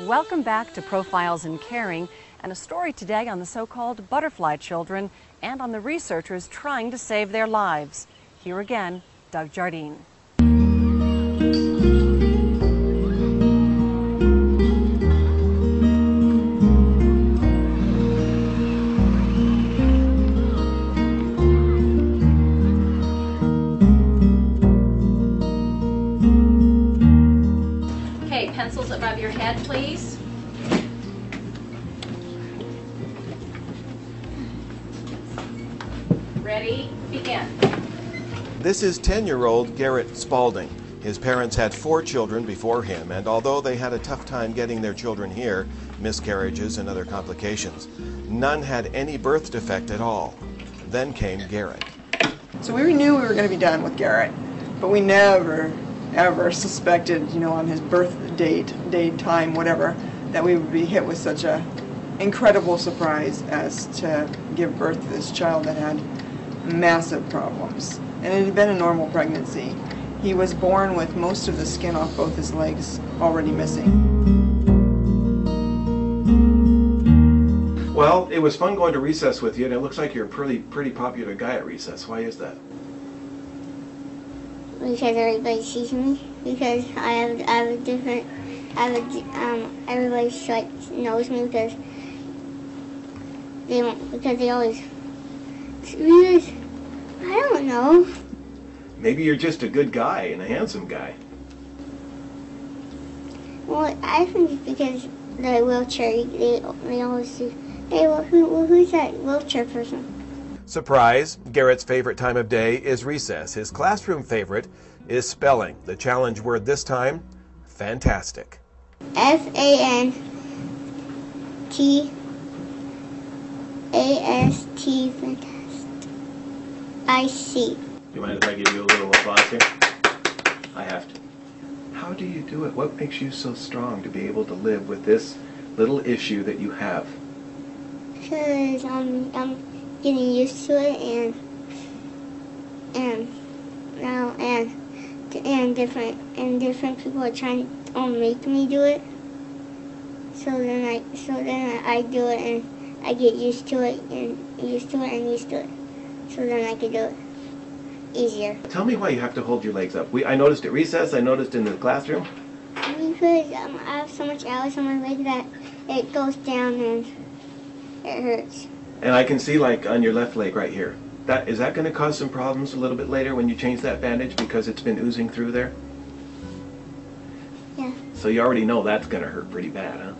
Welcome back to Profiles in Caring, and a story today on the so-called butterfly children and on the researchers trying to save their lives. Here again, Doug Jardine. Okay, pencils above your head, please. Ready? Begin. This is 10-year-old Garrett Spaulding. His parents had 4 children before him, and although they had a tough time getting their children here, miscarriages and other complications, none had any birth defect at all. Then came Garrett. So we knew we were going to be done with Garrett, but we never, ever suspected, on his birth date, time, whatever, that we would be hit with such a incredible surprise as to give birth to this child that had massive problems. And it had been a normal pregnancy. He was born with most of the skin off both his legs already missing. Well, it was fun going to recess with you, and it looks like you're a pretty popular guy at recess. Why is that? Because everybody sees me. Because everybody knows me because they always. Because I don't know. Maybe you're just a good guy and a handsome guy. Well, I think it's because the wheelchair. They always say, "Hey, well, who's that wheelchair person?" Surprise! Garrett's favorite time of day is recess. His classroom favorite is spelling. The challenge word this time, fantastic. Fantastic. Fantastic. I see. Do you mind if I give you a little applause here? I have to. How do you do it? What makes you so strong to be able to live with this little issue that you have? Because I'm getting used to it, and different people are trying to make me do it. So then I do it, and I get used to it, and used to it. So then I can do it easier. Tell me why you have to hold your legs up. I noticed at recess, I noticed in the classroom. Because I have so much Alice on my leg that it goes down and it hurts. And I can see, like, on your left leg right here. Is that going to cause some problems a little bit later when you change that bandage because it's been oozing through there? Yeah. So you already know that's going to hurt pretty bad, huh?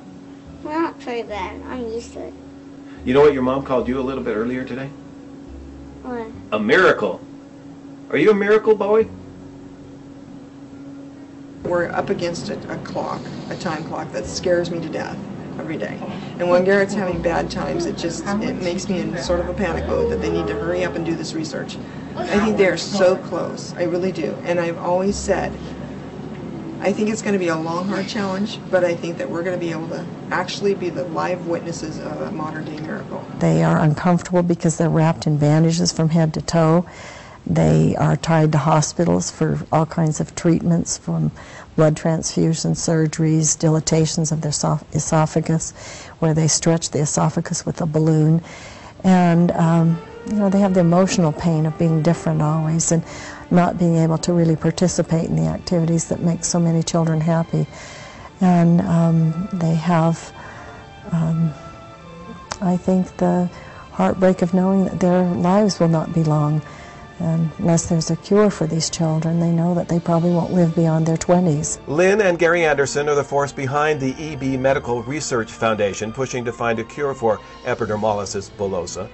Well, not pretty bad. I'm used to it. You know what your mom called you a little bit earlier today? What? A miracle. Are you a miracle boy? We're up against a time clock that scares me to death every day. And when Garrett's having bad times, it makes me in sort of a panic mode that they need to hurry up and do this research. I think they're so close. I really do. And I've always said, I think it's going to be a long, hard challenge, but I think that we're going to be able to actually be the live witnesses of a modern-day miracle. They are uncomfortable because they're wrapped in bandages from head to toe. They are tied to hospitals for all kinds of treatments, from blood transfusion, surgeries, dilatations of their esophagus, where they stretch the esophagus with a balloon. And they have the emotional pain of being different always and not being able to really participate in the activities that make so many children happy. And they have, I think, the heartbreak of knowing that their lives will not be long. And unless there's a cure for these children, they know that they probably won't live beyond their 20s. Lynn and Gary Anderson are the force behind the EB Medical Research Foundation, pushing to find a cure for Epidermolysis Bullosa.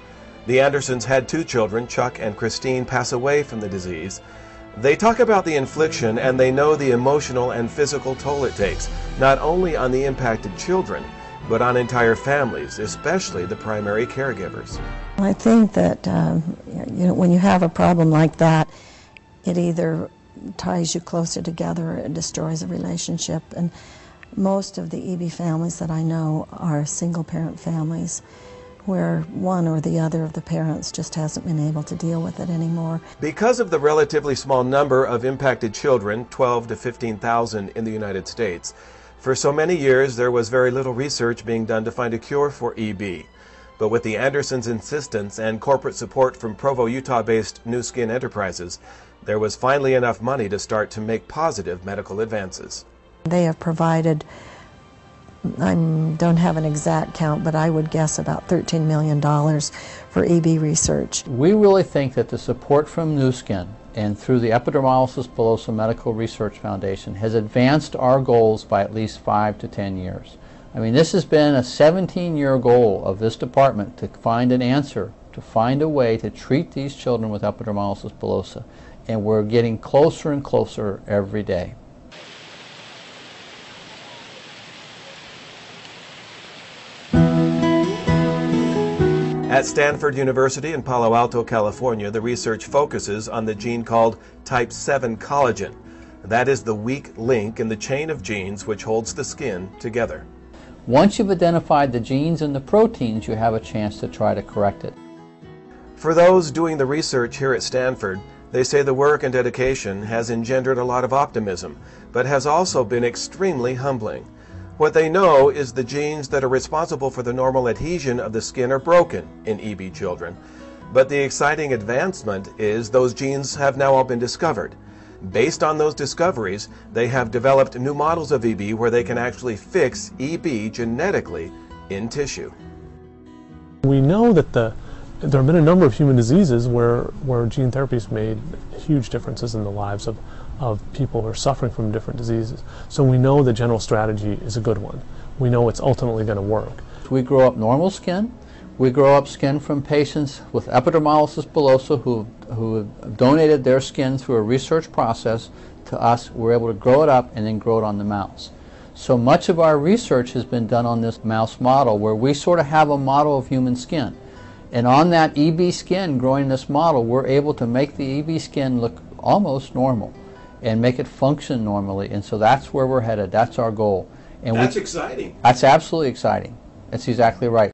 The Andersons had 2 children, Chuck and Christine, pass away from the disease. They talk about the infliction, and they know the emotional and physical toll it takes, not only on the impacted children, but on entire families, especially the primary caregivers. I think that when you have a problem like that, it either ties you closer together or it destroys a relationship. And most of the EB families that I know are single-parent families where one or the other of the parents just hasn't been able to deal with it anymore. Because of the relatively small number of impacted children, 12 to 15,000 in the United States, For so many years, there was very little research being done to find a cure for EB. But with the Andersons' insistence and corporate support from Provo, Utah-based New Skin Enterprises, there was finally enough money to start to make positive medical advances. They have provided, I don't have an exact count, but I would guess about $13 million for EB research. We really think that the support from New Skin and through the Epidermolysis Bullosa Medical Research Foundation has advanced our goals by at least 5 to 10 years. I mean, this has been a 17-year goal of this department to find an answer, to find a way to treat these children with epidermolysis bullosa, and we're getting closer and closer every day. At Stanford University in Palo Alto, California, the research focuses on the gene called type 7 collagen. That is the weak link in the chain of genes which holds the skin together. Once you've identified the genes and the proteins, you have a chance to try to correct it. For those doing the research here at Stanford, they say the work and dedication has engendered a lot of optimism, but has also been extremely humbling. What they know is the genes that are responsible for the normal adhesion of the skin are broken in EB children. But the exciting advancement is those genes have now all been discovered. Based on those discoveries, they have developed new models of EB where they can actually fix EB genetically in tissue. We know that there have been a number of human diseases where gene therapies made huge differences in the lives of people who are suffering from different diseases. So we know the general strategy is a good one. We know it's ultimately going to work. We grow up normal skin. We grow up skin from patients with epidermolysis bullosa who have donated their skin through a research process to us. We're able to grow it up and then grow it on the mouse. So much of our research has been done on this mouse model where we sort of have a model of human skin. And on that EB skin growing this model, we're able to make the EB skin look almost normal and make it function normally. And so that's where we're headed. That's our goal. And that's exciting. That's absolutely exciting. That's exactly right.